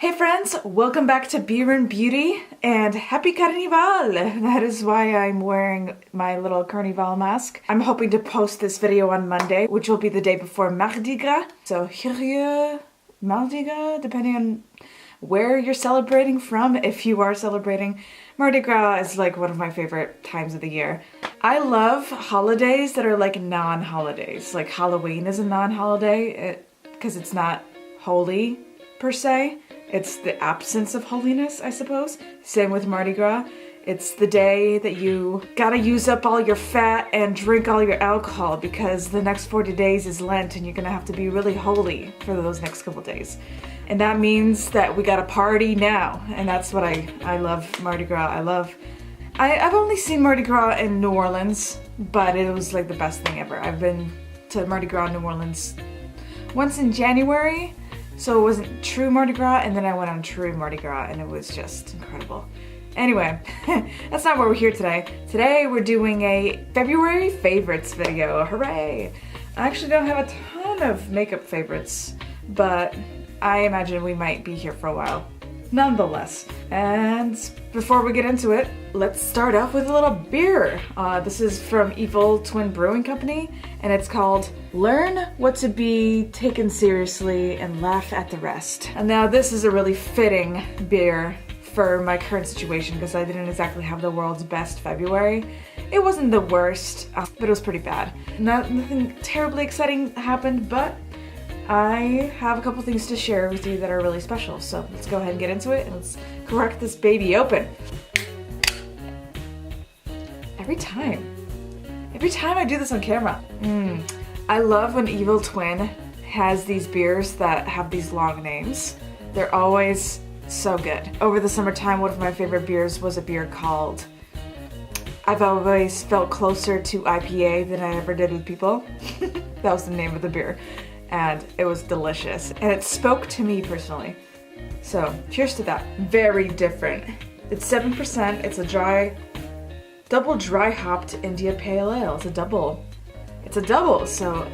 Hey friends, welcome back to Beer and Beauty and happy Carnival! That is why I'm wearing my little Carnival mask. I'm hoping to post this video on Monday, which will be the day before Mardi Gras. So here, Mardi Gras, depending on where you're celebrating from. If you are celebrating, Mardi Gras is like one of my favorite times of the year. I love holidays that are like non-holidays. Like Halloween is a non-holiday because it's not holy per se. It's the absence of holiness, I suppose. Same with Mardi Gras. It's the day that you gotta use up all your fat and drink all your alcohol because the next 40 days is Lent and you're gonna have to be really holy for those next couple days. And that means that we gotta party now. And that's what I love Mardi Gras. I've only seen Mardi Gras in New Orleans, but it was like the best thing ever. I've been to Mardi Gras in New Orleans once in January. So it wasn't true Mardi Gras, and then I went on true Mardi Gras, and it was just incredible. Anyway, that's not why we're here today. Today we're doing a February favorites video. Hooray! I actually don't have a ton of makeup favorites, but I imagine we might be here for a while. Nonetheless. And before we get into it, let's start off with a little beer. This is from Evil Twin Brewing Company, and it's called Learn What to Be Taken Seriously and Laugh at the Rest. And now this is a really fitting beer for my current situation because I didn't exactly have the world's best February. It wasn't the worst, but it was pretty bad. Nothing terribly exciting happened, but I have a couple things to share with you that are really special. So let's go ahead and get into it and let's crack this baby open. Every time I do this on camera. I love when Evil Twin has these beers that have these long names. They're always so good. Over the summertime, one of my favorite beers was a beer called I've always felt closer to IPA than I ever did with people. That was the name of the beer. And it was delicious. And it spoke to me personally. So, cheers to that. Very different. It's 7%. It's a double dry hopped India Pale Ale. It's a double. So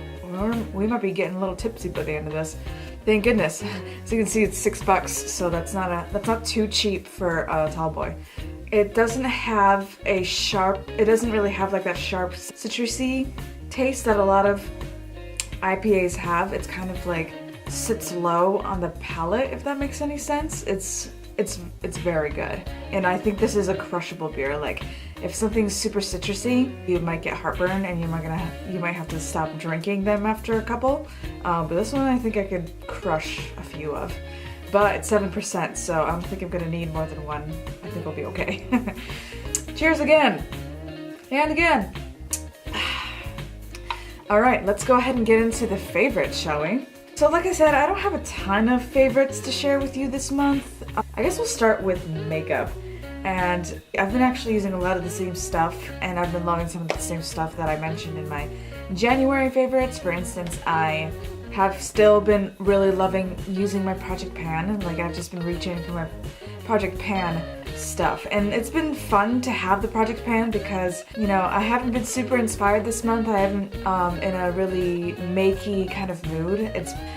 we might be getting a little tipsy by the end of this. Thank goodness. So you can see it's $6. So that's not too cheap for a tall boy. It doesn't really have like that sharp citrusy taste that a lot of IPAs have. It's kind of like sits low on the palate, if that makes any sense. It's very good. And I think this is a crushable beer. Like if something's super citrusy, you might get heartburn and you might have to stop drinking them after a couple. But this one I think I could crush a few of. But it's 7%, so I don't think I'm gonna need more than one. I think we'll be okay. Cheers again. And again. Alright, let's go ahead and get into the favorites, shall we? So like I said, I don't have a ton of favorites to share with you this month. I guess we'll start with makeup. And I've been actually using a lot of the same stuff, and I've been loving some of the same stuff that I mentioned in my January favorites. For instance, I have still been really loving using my Project Pan, and like I've just been reaching for my Project Pan stuff. And it's been fun to have the Project Pan because, you know, I haven't been super inspired this month. I haven't in a really makey kind of mood.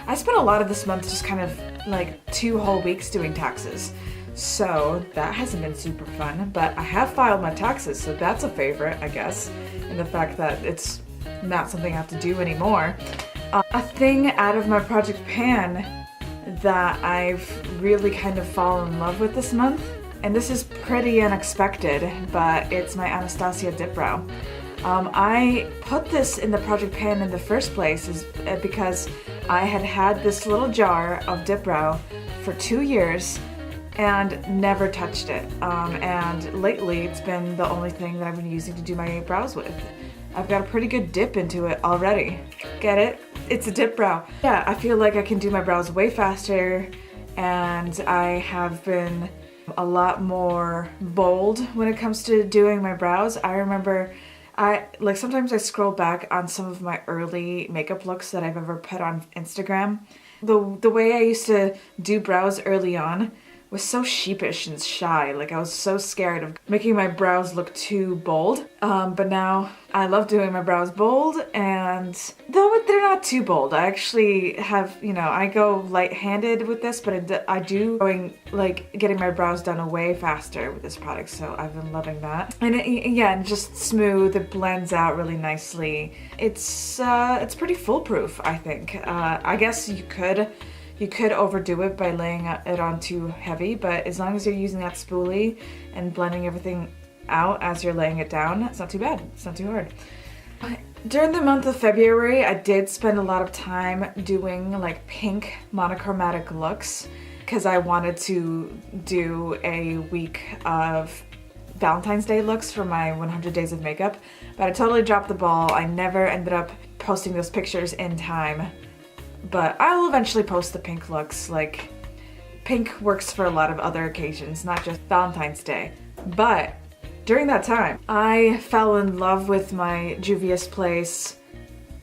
I spent a lot of this month just kind of like 2 whole weeks doing taxes. So that hasn't been super fun, but I have filed my taxes, so that's a favorite, I guess. And the fact that it's not something I have to do anymore. A thing out of my Project Pan that I've really kind of fallen in love with this month, and this is pretty unexpected, but it's my Anastasia Dip Brow. I put this in the Project Pan in the first place because I had this little jar of Dip Brow for 2 years and never touched it. And lately it's been the only thing that I've been using to do my brows with. I've got a pretty good dip into it already. Get it? It's a dip brow. Yeah, I feel like I can do my brows way faster, and I have been a lot more bold when it comes to doing my brows. I remember sometimes I scroll back on some of my early makeup looks that I've ever put on Instagram. The way I used to do brows early on was so sheepish and shy. Like I was so scared of making my brows look too bold. But now I love doing my brows bold, and though they're not too bold, I actually have, you know, I go light-handed with this, but I do going like getting my brows done way faster with this product, so I've been loving that. And again, just smooth, it blends out really nicely. It's pretty foolproof, I think. I guess you could overdo it by laying it on too heavy, but as long as you're using that spoolie and blending everything out as you're laying it down, it's not too bad. It's not too hard. During the month of February, I did spend a lot of time doing like pink monochromatic looks because I wanted to do a week of Valentine's Day looks for my 100 days of makeup, but I totally dropped the ball. I never ended up posting those pictures in time. But I will eventually post the pink looks. Like, pink works for a lot of other occasions, not just Valentine's Day. But during that time, I fell in love with my Juvia's Place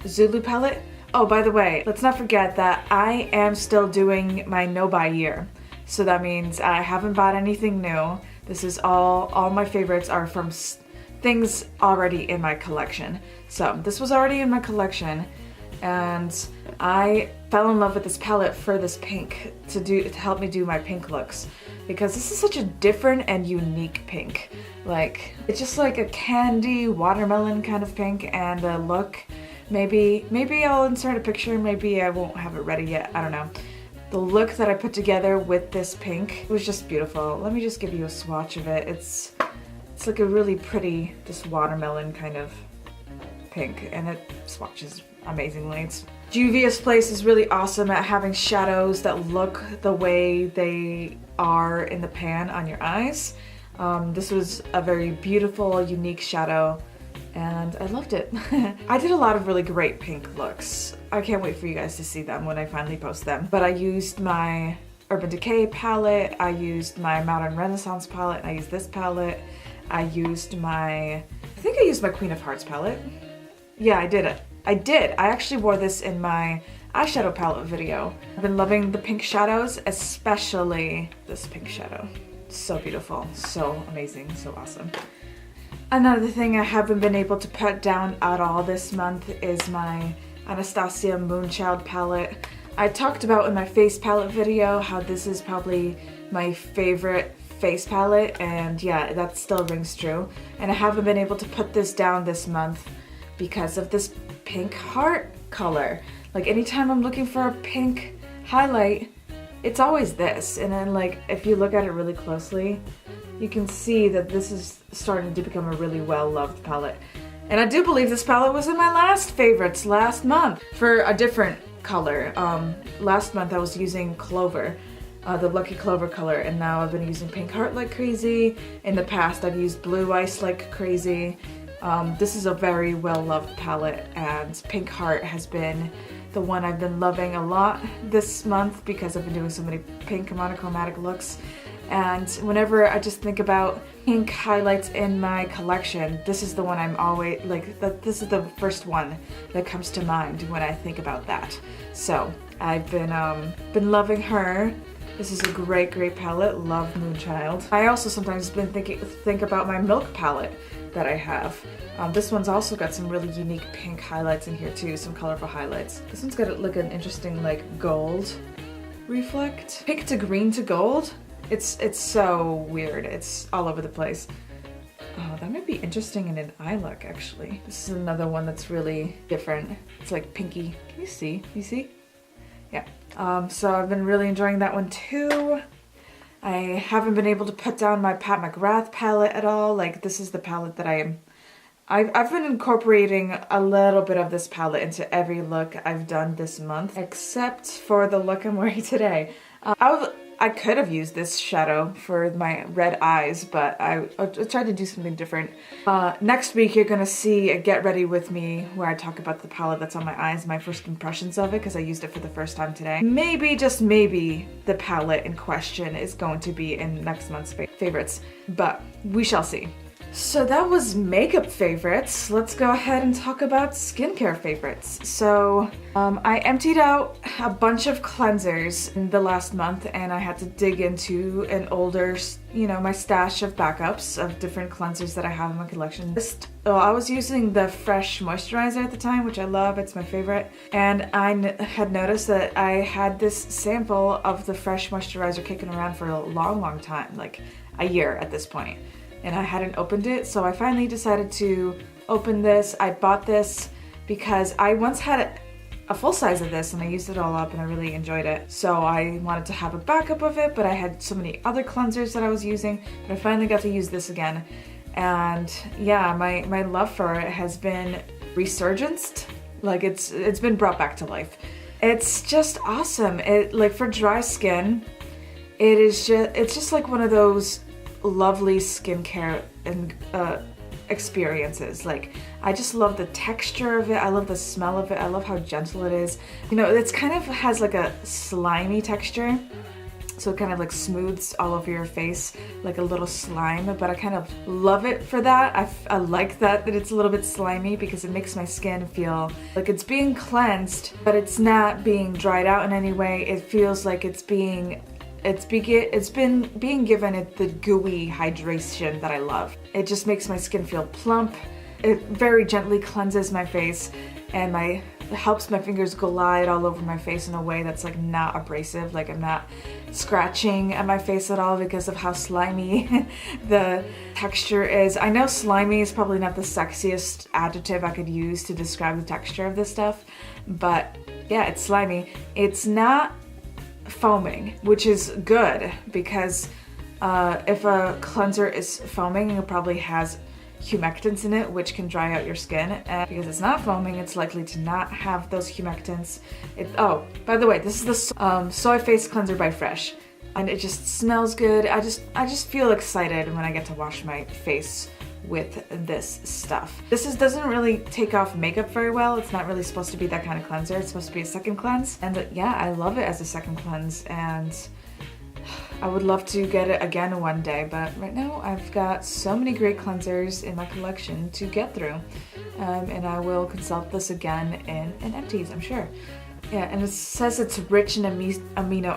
Zulu palette. Oh, by the way, let's not forget that I am still doing my no-buy year. So that means I haven't bought anything new. This is all my favorites are from things already in my collection. So this was already in my collection, and I fell in love with this palette for this pink to help me do my pink looks, because this is such a different and unique pink. Like, it's just like a candy watermelon kind of pink, and the look, maybe I'll insert a picture, maybe I won't have it ready yet, I don't know. The look that I put together with this pink was just beautiful. Let me just give you a swatch of it. It's like a really pretty, this watermelon kind of pink, and it swatches amazingly. Juvia's Place is really awesome at having shadows that look the way they are in the pan on your eyes. This was a very beautiful, unique shadow, and I loved it. I did a lot of really great pink looks. I can't wait for you guys to see them when I finally post them. But I used my Urban Decay palette, I used my Modern Renaissance palette, I used this palette, I used I think I used my Queen of Hearts palette. Yeah, I did it. I actually wore this in my eyeshadow palette video. I've been loving the pink shadows, especially this pink shadow. So beautiful, so amazing, so awesome. Another thing I haven't been able to put down at all this month is my Anastasia Moonchild palette. I talked about in my face palette video how this is probably my favorite face palette, and yeah, that still rings true. And I haven't been able to put this down this month because of this pink heart color. Like, anytime I'm looking for a pink highlight, it's always this. And then, like, if you look at it really closely, you can see that this is starting to become a really well-loved palette. And I do believe this palette was in my last favorites last month for a different color. Last month I was using Clover, the Lucky Clover color, and now I've been using Pink Heart like crazy. In the past I've used Blue Ice like crazy. This is a very well-loved palette, and Pink Heart has been the one I've been loving a lot this month because I've been doing so many pink monochromatic looks. And whenever I just think about pink highlights in my collection, this is the one I'm always, this is the first one that comes to mind when I think about that. So I've been loving her. This is a great, great palette. Love Moonchild. I also sometimes think about my Milk palette that I have. This one's also got some really unique pink highlights in here too, some colorful highlights. This one's got like an interesting like gold reflect. Pink to green to gold. It's so weird. It's all over the place. Oh, that might be interesting in an eye look, actually. This is another one that's really different. It's like pinky. Can you see? You see? Yeah. So I've been really enjoying that one too. I haven't been able to put down my Pat McGrath palette at all. Like, this is the palette that I've been incorporating a little bit of this palette into every look I've done this month, except for the look I'm wearing today. I could have used this shadow for my red eyes, but I tried to do something different. Next week you're gonna see a Get Ready With Me where I talk about the palette that's on my eyes, my first impressions of it, because I used it for the first time today. Maybe, just maybe, the palette in question is going to be in next month's favorites, but we shall see. So that was makeup favorites. Let's go ahead and talk about skincare favorites. So I emptied out a bunch of cleansers in the last month, and I had to dig into an older, my stash of backups of different cleansers that I have in my collection. I was using the Fresh moisturizer at the time, which I love, it's my favorite. And I had noticed that I had this sample of the Fresh moisturizer kicking around for a long time, like a year at this point. And I hadn't opened it, so I finally decided to open this. I bought this because I once had a full size of this and I used it all up and I really enjoyed it. So I wanted to have a backup of it, but I had so many other cleansers that I was using, but I finally got to use this again. And yeah, my love for it has been resurgenced. Like it's been brought back to life. It's just awesome. It, like, for dry skin, it's just like one of those lovely skincare and experiences. Like, I just love the texture of it, I love the smell of it, I love how gentle it is. It's kind of has like a slimy texture, so it kind of like smooths all over your face like a little slime, but I kind of love it for that. I like that it's a little bit slimy because it makes my skin feel like it's being cleansed, but it's not being dried out in any way. It feels like it's been being given it the gooey hydration that I love. It just makes my skin feel plump. It very gently cleanses my face and helps my fingers glide all over my face in a way that's like not abrasive. Like, I'm not scratching at my face at all because of how slimy the texture is. I know slimy is probably not the sexiest adjective I could use to describe the texture of this stuff, but yeah, it's slimy. It's not foaming, which is good, because if a cleanser is foaming, it probably has humectants in it, which can dry out your skin, and because it's not foaming, it's likely to not have those humectants. Oh, by the way, this is the Soy Face Cleanser by Fresh, and it just smells good. I just feel excited when I get to wash my face with this stuff. This doesn't really take off makeup very well. It's not really supposed to be that kind of cleanser. It's supposed to be a second cleanse, and yeah, I love it as a second cleanse, and I would love to get it again one day, but right now I've got so many great cleansers in my collection to get through, and I will consult this again in empties, I'm sure. Yeah, and it says it's rich in amino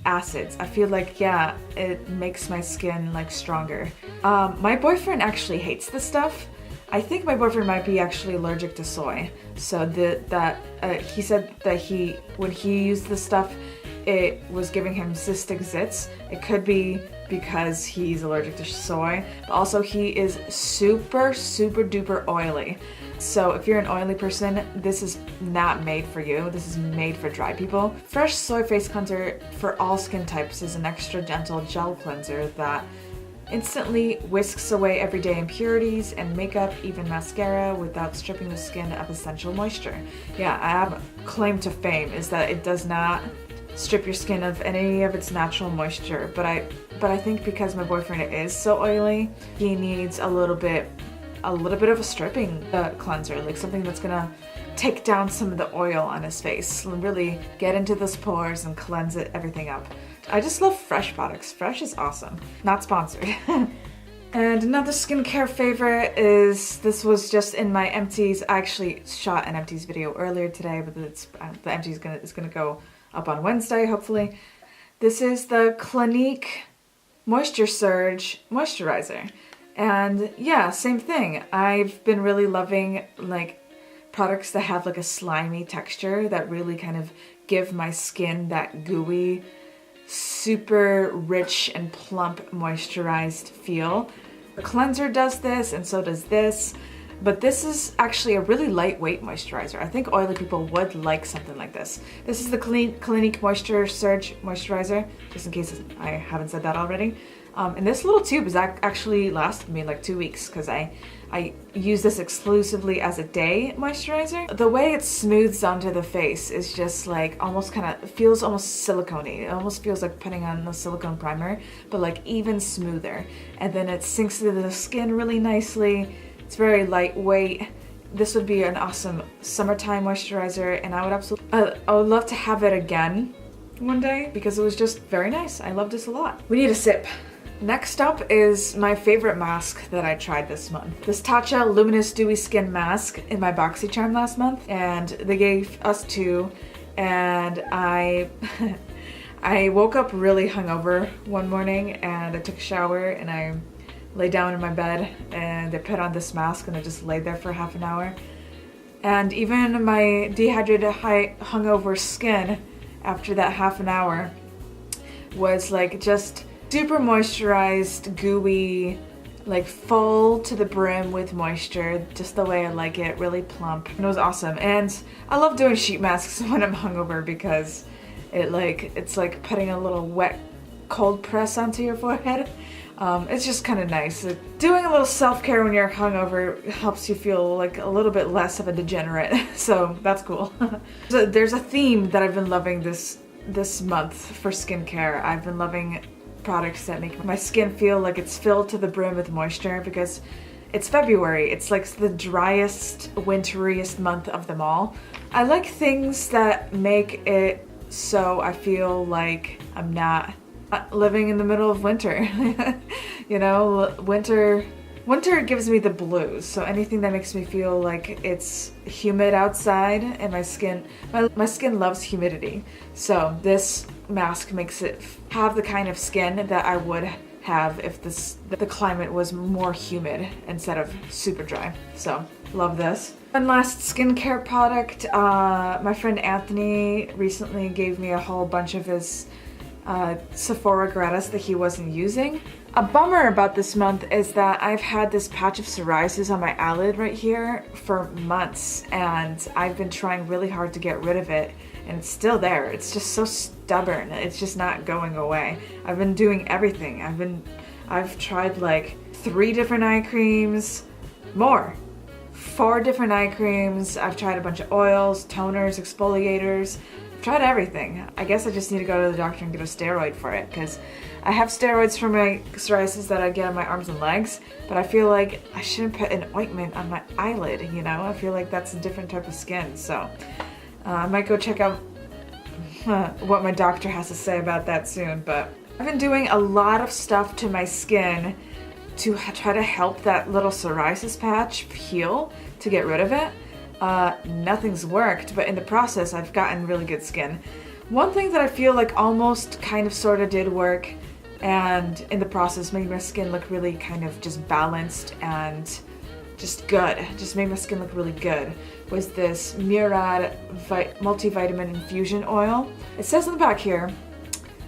acids. I feel like, yeah, it makes my skin like stronger. My boyfriend actually hates this stuff. I think my boyfriend might be actually allergic to soy. So he said that when he used this stuff, it was giving him cystic zits. It could be because he's allergic to soy, but also he is super duper oily. So if you're an oily person, this is not made for you. This is made for dry people. Fresh Soy Face Cleanser for all skin types is an extra gentle gel cleanser that instantly whisks away everyday impurities and makeup, even mascara, without stripping the skin of essential moisture. Yeah, I have claim to fame is that it does not strip your skin of any of its natural moisture, but I think because my boyfriend is so oily, he needs a little bit of a stripping cleanser, like something that's gonna take down some of the oil on his face and really get into those pores and cleanse everything up. I just love Fresh products. Fresh is awesome. Not sponsored. And another skincare favorite this was just in my empties. I actually shot an empties video earlier today, but the empties is gonna go up on Wednesday, hopefully. This is the Clinique Moisture Surge Moisturizer. And yeah, same thing. I've been really loving like products that have like a slimy texture that really kind of give my skin that gooey, super rich and plump moisturized feel. The cleanser does this, and so does this. But this is actually a really lightweight moisturizer. I think oily people would like something like this. This is the Clinique Moisture Surge Moisturizer, just in case I haven't said that already. And this little tube is actually lasted me like 2 weeks because I use this exclusively as a day moisturizer. The way it smooths onto the face is just like feels almost silicone-y. It almost feels like putting on a silicone primer, but like even smoother. And then it sinks into the skin really nicely. It's very lightweight. This would be an awesome summertime moisturizer, and I would love to have it again one day because it was just very nice. I love this a lot. We need a sip. Next up is my favorite mask that I tried this month. This Tatcha Luminous Dewy Skin Mask in my Boxycharm last month, and they gave us 2, and I I woke up really hungover one morning, and I took a shower and I lay down in my bed and I put on this mask and I just laid there for half an hour. And even my dehydrated hungover skin after that half an hour was like just super moisturized, gooey, like full to the brim with moisture, just the way I like it, really plump. And it was awesome. And I love doing sheet masks when I'm hungover because it's like putting a little wet cold press onto your forehead. It's just kind of nice. Doing a little self-care when you're hungover helps you feel like a little bit less of a degenerate, so that's cool. So there's a theme that I've been loving this month for skincare. I've been loving products that make my skin feel like it's filled to the brim with moisture because it's February. It's like the driest, winteriest month of them all. I like things that make it so I feel like I'm not living in the middle of winter. You know, winter gives me the blues, so anything that makes me feel like it's humid outside and my skin loves humidity. So this mask makes it have the kind of skin that I would have if the climate was more humid instead of super dry. So love this. One last skincare product. My friend Anthony recently gave me a whole bunch of his Sephora gratis that he wasn't using. A bummer about this month is that I've had this patch of psoriasis on my eyelid right here for months, and I've been trying really hard to get rid of it, and it's still there. It's just so stubborn. It's just not going away. I've been doing everything. I've tried like 3 different eye creams, 4 different eye creams. I've tried a bunch of oils, toners, exfoliators. I've tried everything. I guess I just need to go to the doctor and get a steroid for it, because I have steroids for my psoriasis that I get on my arms and legs, but I feel like I shouldn't put an ointment on my eyelid, you know? I feel like that's a different type of skin, so I might go check out what my doctor has to say about that soon. But I've been doing a lot of stuff to my skin to try to help that little psoriasis patch heal, to get rid of it. Nothing's worked, but in the process I've gotten really good skin. One thing that I feel like almost kind of sort of did work, and in the process made my skin look really kind of just balanced and just good, just made my skin look really good, was this Murad multivitamin infusion oil. It says on the back here,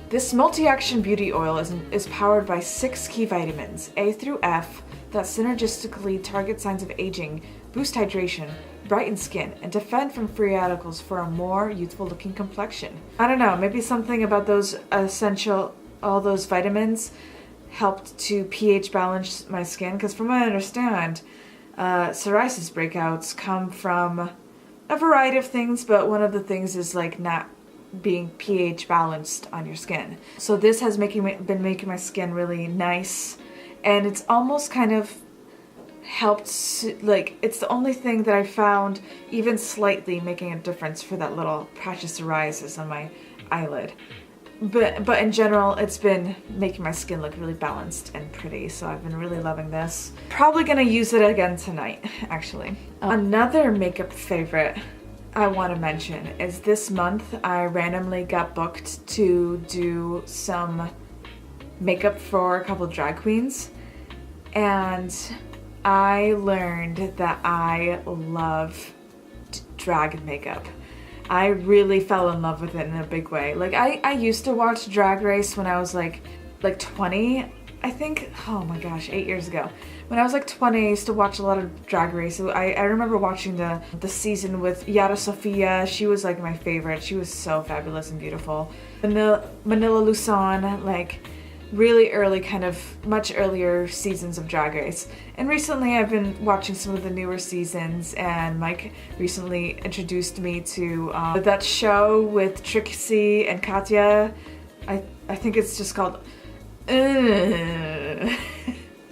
this multi-action beauty oil is powered by 6 key vitamins, A through F, that synergistically target signs of aging, boost hydration, brighten skin, and defend from free radicals for a more youthful looking complexion. I don't know, maybe something about those all those vitamins helped to pH balance my skin, because from what I understand, psoriasis breakouts come from a variety of things, but one of the things is like not being pH balanced on your skin. So this has been making my skin really nice, and it's almost kind of helped, like, it's the only thing that I found even slightly making a difference for that little patch of psoriasis on my eyelid. But in general, it's been making my skin look really balanced and pretty, so I've been really loving this. Probably gonna use it again tonight, actually. Another makeup favorite I want to mention is this month I randomly got booked to do some makeup for a couple drag queens, and I learned that I love drag makeup. I really fell in love with it in a big way. Like I used to watch Drag Race when I was like 20, I think. Oh my gosh, 8 years ago. When I was like 20, I used to watch a lot of Drag Race. I remember watching the season with Yara Sofia. She was like my favorite. She was so fabulous and beautiful. Manila Luzon, like really early, kind of much earlier seasons of Drag Race. And recently I've been watching some of the newer seasons, and Mike recently introduced me to that show with Trixie and Katya. I think it's just called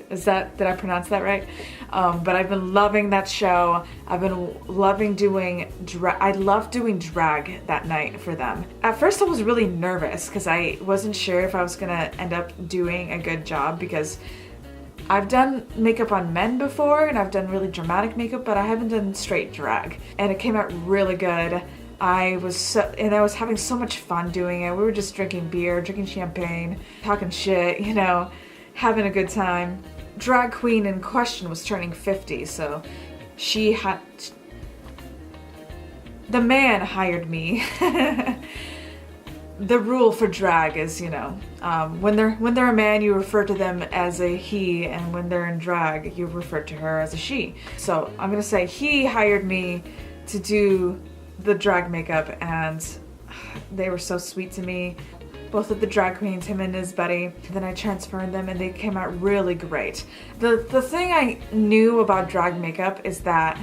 Did I pronounce that right? But I've been loving that show. I've been loving doing I loved doing drag that night for them. At first I was really nervous because I wasn't sure if I was gonna end up doing a good job, because I've done makeup on men before and I've done really dramatic makeup, but I haven't done straight drag. And it came out really good. I was having so much fun doing it. We were just drinking beer, drinking champagne, talking shit, you know, having a good time. Drag queen in question was turning 50, so the man hired me. The rule for drag is, you know, when they're a man, you refer to them as a he, and when they're in drag, you refer to her as a she. So I'm gonna say he hired me to do the drag makeup, and they were so sweet to me. Both of the drag queens, him and his buddy. Then I transferred them and they came out really great. The thing I knew about drag makeup is that,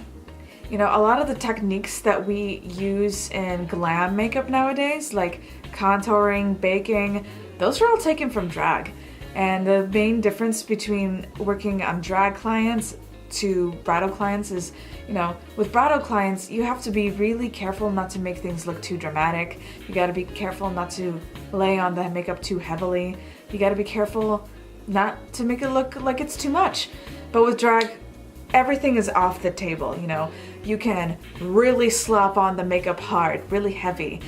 you know, a lot of the techniques that we use in glam makeup nowadays, like contouring, baking, those are all taken from drag. And the main difference between working on drag clients to bridal clients is, you know, with bridal clients, you have to be really careful not to make things look too dramatic. You gotta be careful not to lay on the makeup too heavily. You gotta be careful not to make it look like it's too much. But with drag, everything is off the table, you know. You can really slap on the makeup hard, really heavy.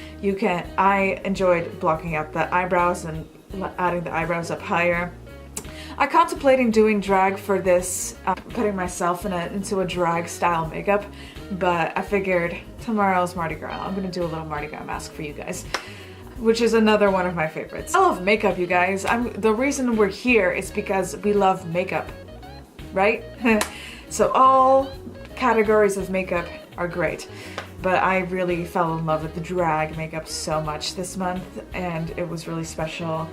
I enjoyed blocking out the eyebrows and adding the eyebrows up higher. I contemplating doing drag for this, putting myself into a drag style makeup, but I figured tomorrow's Mardi Gras. I'm gonna do a little Mardi Gras mask for you guys, which is another one of my favorites. I love makeup, you guys. The reason we're here is because we love makeup, right? So all categories of makeup are great, but I really fell in love with the drag makeup so much this month, and it was really special.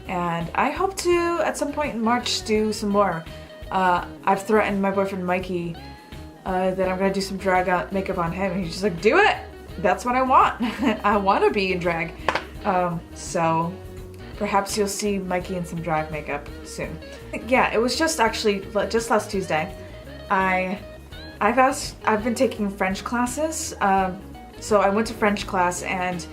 And I hope to, at some point in March, do some more. I've threatened my boyfriend Mikey that I'm gonna do some drag makeup on him, and he's just like, do it! That's what I want. I want to be in drag. So perhaps you'll see Mikey in some drag makeup soon. Yeah, it was just last Tuesday. I've been taking French classes. So I went to French class, and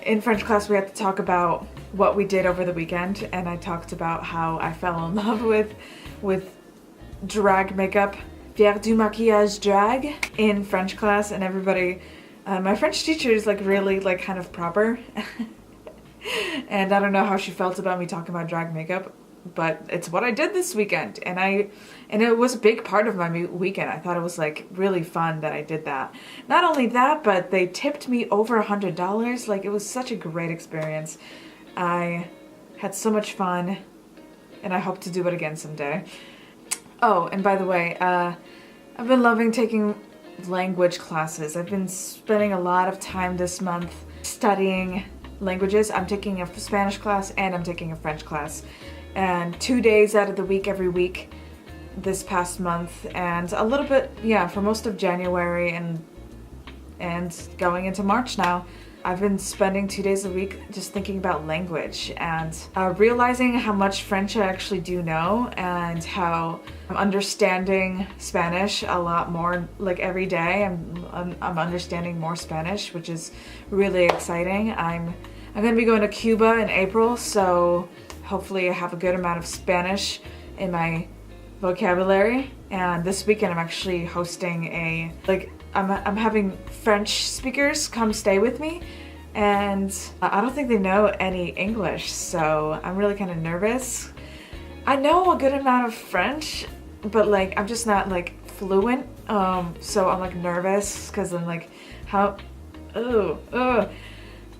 in French class we had to talk about what we did over the weekend, and I talked about how I fell in love with drag makeup, faire du maquillage drag in French class, and everybody, my French teacher is like really like kind of proper, and I don't know how she felt about me talking about drag makeup, but it's what I did this weekend, and it was a big part of my weekend. I thought it was like really fun that I did that. Not only that, but they tipped me over $100. Like, it was such a great experience. I had so much fun, and I hope to do it again someday. Oh, and by the way, I've been loving taking language classes. I've been spending a lot of time this month studying languages. I'm taking a Spanish class and I'm taking a French class, and 2 days out of the week every week this past month, and a little bit, yeah, for most of January and going into March now. I've been spending 2 days a week just thinking about language, and realizing how much French I actually do know, and how I'm understanding Spanish a lot more. Like, every day I'm understanding more Spanish, which is really exciting. I'm gonna be going to Cuba in April, so hopefully I have a good amount of Spanish in my vocabulary. And this weekend I'm actually hosting I'm having French speakers come stay with me, and I don't think they know any English, so I'm really kind of nervous. I know a good amount of French, but like I'm just not like fluent, so I'm like nervous because I'm like, I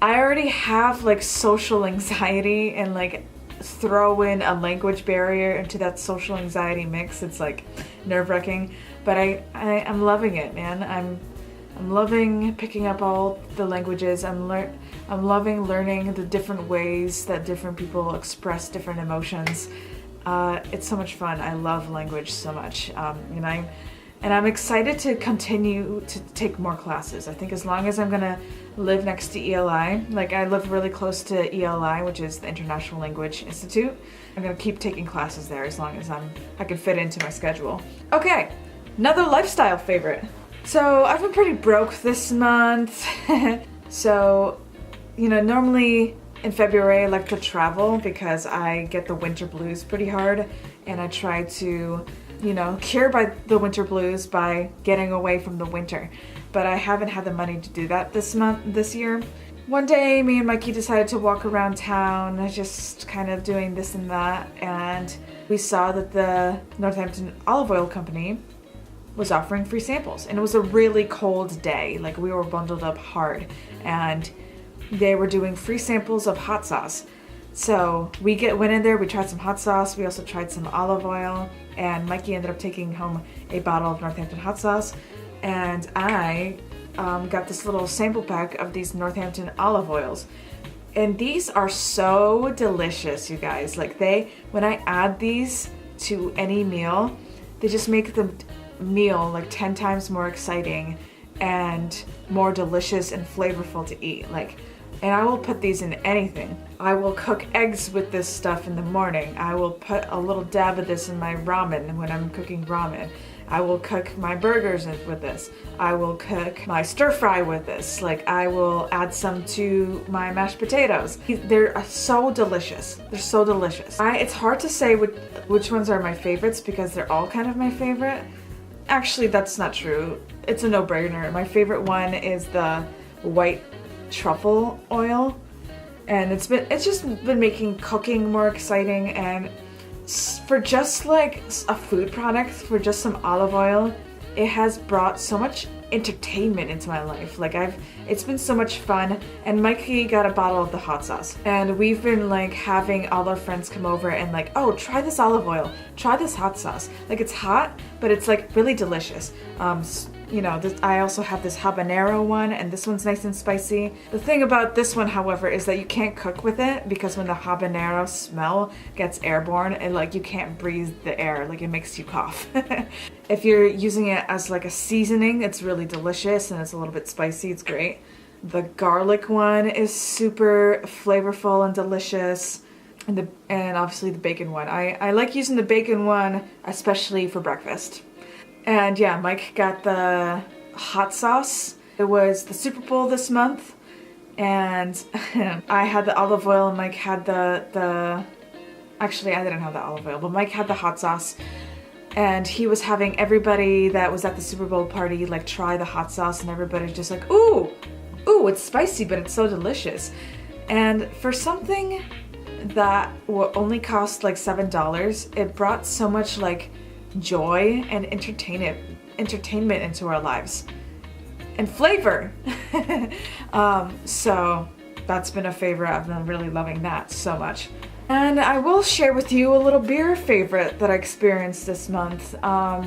already have like social anxiety, and like throw in a language barrier into that social anxiety mix, it's like nerve-wracking. But I'm loving it, man. I'm loving picking up all the languages. I'm loving learning the different ways that different people express different emotions. It's so much fun. I love language so much. And I'm excited to continue to take more classes. I think as long as I'm gonna live next to ELI, like I live really close to ELI, which is the International Language Institute, I'm gonna keep taking classes there as long as I can fit into my schedule. Okay, another lifestyle favorite. So I've been pretty broke this month. So, you know, normally in February I like to travel because I get the winter blues pretty hard, and I try to, you know, cure the winter blues by getting away from the winter. But I haven't had the money to do that this year. One day, me and Mikey decided to walk around town, just kind of doing this and that, and we saw that the Northampton Olive Oil Company was offering free samples. And it was a really cold day, like we were bundled up hard, and they were doing free samples of hot sauce. So we went in there, we tried some hot sauce, we also tried some olive oil, and Mikey ended up taking home a bottle of Northampton hot sauce, and I got this little sample pack of these Northampton olive oils. And these are so delicious, you guys. Like when I add these to any meal, they just make the meal like 10 times more exciting and more delicious and flavorful to eat. And I will put these in anything. I will cook eggs with this stuff in the morning. I will put a little dab of this in my ramen when I'm cooking ramen. I will cook my burgers with this. I will cook my stir fry with this. Like I will add some to my mashed potatoes. They're so delicious. They're so delicious. It's hard to say which ones are my favorites because they're all kind of my favorite. Actually, that's not true. It's a no-brainer. My favorite one is the white truffle oil, and it's just been making cooking more exciting. And for just like a food product, for just some olive oil, it has brought so much entertainment into my life. It's been so much fun. And Mikey got a bottle of the hot sauce, and we've been like having all our friends come over and like, oh, try this olive oil, try this hot sauce. Like it's hot, but it's like really delicious. You know, I also have this habanero one, and this one's nice and spicy. The thing about this one, however, is that you can't cook with it because when the habanero smell gets airborne, and like you can't breathe the air, like it makes you cough. If you're using it as like a seasoning, it's really delicious and it's a little bit spicy. It's great. The garlic one is super flavorful and delicious. And obviously the bacon one. I like using the bacon one, especially for breakfast. And yeah, Mike got the hot sauce. It was the Super Bowl this month, and I had the olive oil, and Mike had actually I didn't have the olive oil, but Mike had the hot sauce. And he was having everybody that was at the Super Bowl party like try the hot sauce, and everybody's just like, ooh, it's spicy, but it's so delicious. And for something that will only cost like $7, it brought so much like joy and entertainment into our lives and flavor. So that's been a favorite. I've been really loving that so much. And I will share with you a little beer favorite that I experienced this month.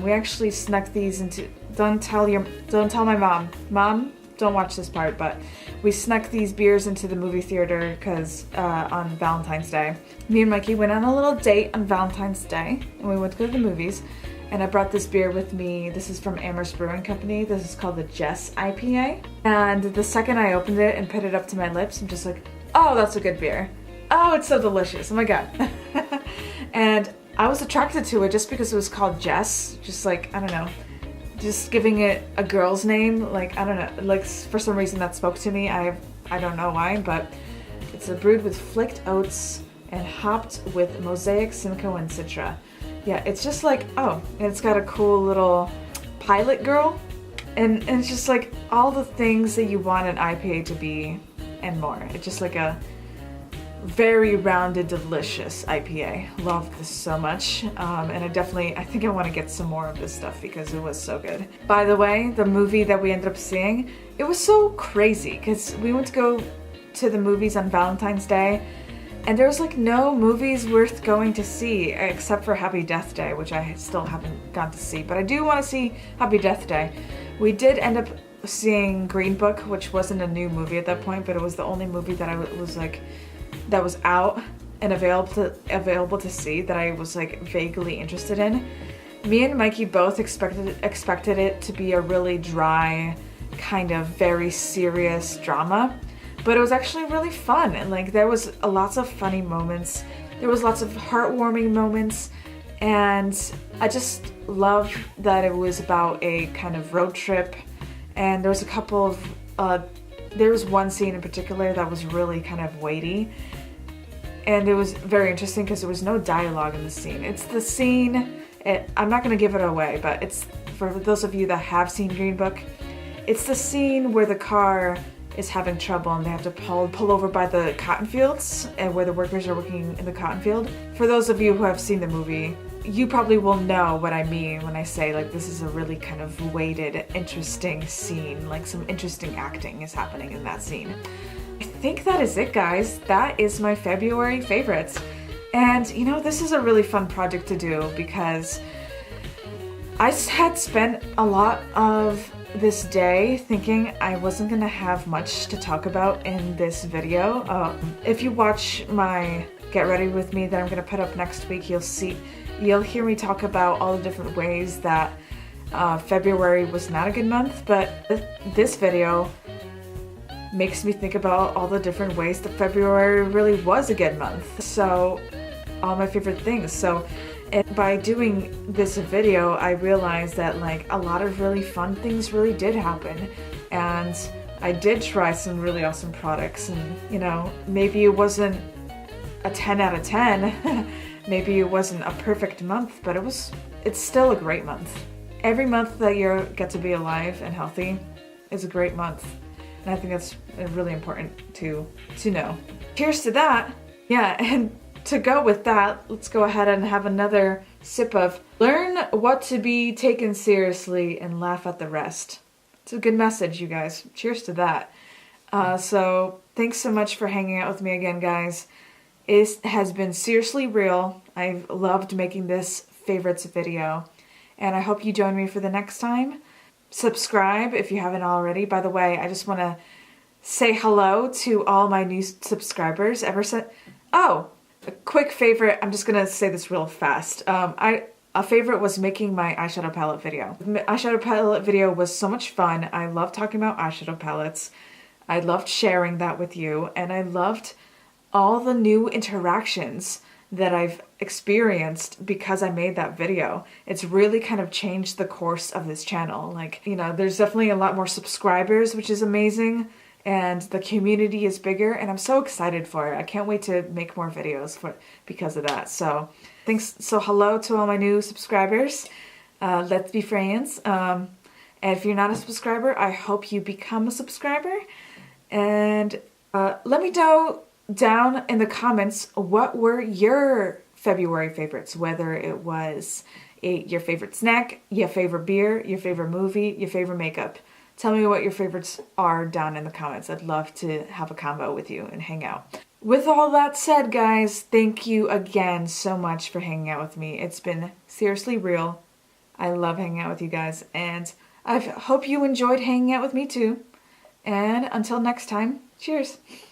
We actually snuck these into, don't tell my mom, don't watch this part, but we snuck these beers into the movie theater because on Valentine's Day. Me and Mikey went on a little date on Valentine's Day, and we went to go to the movies, and I brought this beer with me. This is from Amherst Brewing Company. This is called the Jess IPA. And the second I opened it and put it up to my lips, I'm just like, oh, that's a good beer. Oh, it's so delicious. Oh my god. And I was attracted to it just because it was called Jess. Just like, I don't know, just giving it a girl's name. Like, I don't know, like for some reason that spoke to me. I don't know why, but it's brewed with flaked oats and hopped with Mosaic, Simcoe, and Citra. Yeah, it's just like, oh, and it's got a cool little pilot girl. And it's just like all the things that you want an IPA to be and more. It's just like a very rounded, delicious IPA. Love this so much. And I think I want to get some more of this stuff because it was so good. By the way, the movie that we ended up seeing, it was so crazy because we went to go to the movies on Valentine's Day, and there was like no movies worth going to see except for Happy Death Day, which I still haven't gone to see, but I do want to see Happy Death Day. We did end up seeing Green Book, which wasn't a new movie at that point, but it was the only movie that I was like, that was out and available to see that I was like vaguely interested in. Me and Mikey both expected it to be a really dry, kind of very serious drama, but it was actually really fun, and like there was lots of funny moments, there was lots of heartwarming moments, and I just love that it was about a kind of road trip, and there was a couple of there was one scene in particular that was really kind of weighty, and it was very interesting because there was no dialogue in the scene. It's the scene, I'm not going to give it away, but it's for those of you that have seen Green Book, it's the scene where the car is having trouble and they have to pull over by the cotton fields and where the workers are working in the cotton field. For those of you who have seen the movie, you probably will know what I mean when I say like this is a really kind of weighted, interesting scene, like some interesting acting is happening in that scene. I think that is it, guys. That is my February favorites. And you know, this is a really fun project to do because I had spent a lot of this day thinking I wasn't gonna have much to talk about in this video. If you watch my Get Ready With Me that I'm gonna put up next week, you'll hear me talk about all the different ways that February was not a good month, but this video makes me think about all the different ways that February really was a good month. So, all my favorite things. So, and by doing this video, I realized that like a lot of really fun things really did happen, and I did try some really awesome products, and you know, maybe it wasn't a 10 out of 10, maybe it wasn't a perfect month, but it's still a great month. Every month that you get to be alive and healthy is a great month, and I think that's really important to know. Cheers to that. Yeah, and to go with that, let's go ahead and have another sip of learn what to be taken seriously and laugh at the rest. It's a good message, you guys. Cheers to that. So thanks so much for hanging out with me again, guys. It has been seriously real. I've loved making this favorites video, and I hope you join me for the next time. Subscribe if you haven't already. By the way, I just want to say hello to all my new subscribers. A quick favorite, I'm just gonna say this real fast. A favorite was making my eyeshadow palette video. My eyeshadow palette video was so much fun. I love talking about eyeshadow palettes. I loved sharing that with you, and I loved all the new interactions that I've experienced because I made that video. It's really kind of changed the course of this channel. Like, you know, there's definitely a lot more subscribers, which is amazing. And the community is bigger, and I'm so excited for it. I can't wait to make more videos because of that. So thanks. So hello to all my new subscribers. Let's be friends. And if you're not a subscriber, I hope you become a subscriber. And let me know down in the comments what were your February favorites, whether it was your favorite snack, your favorite beer, your favorite movie, your favorite makeup. Tell me what your favorites are down in the comments. I'd love to have a combo with you and hang out. With all that said, guys, thank you again so much for hanging out with me. It's been seriously real. I love hanging out with you guys, and I hope you enjoyed hanging out with me too. And until next time, cheers.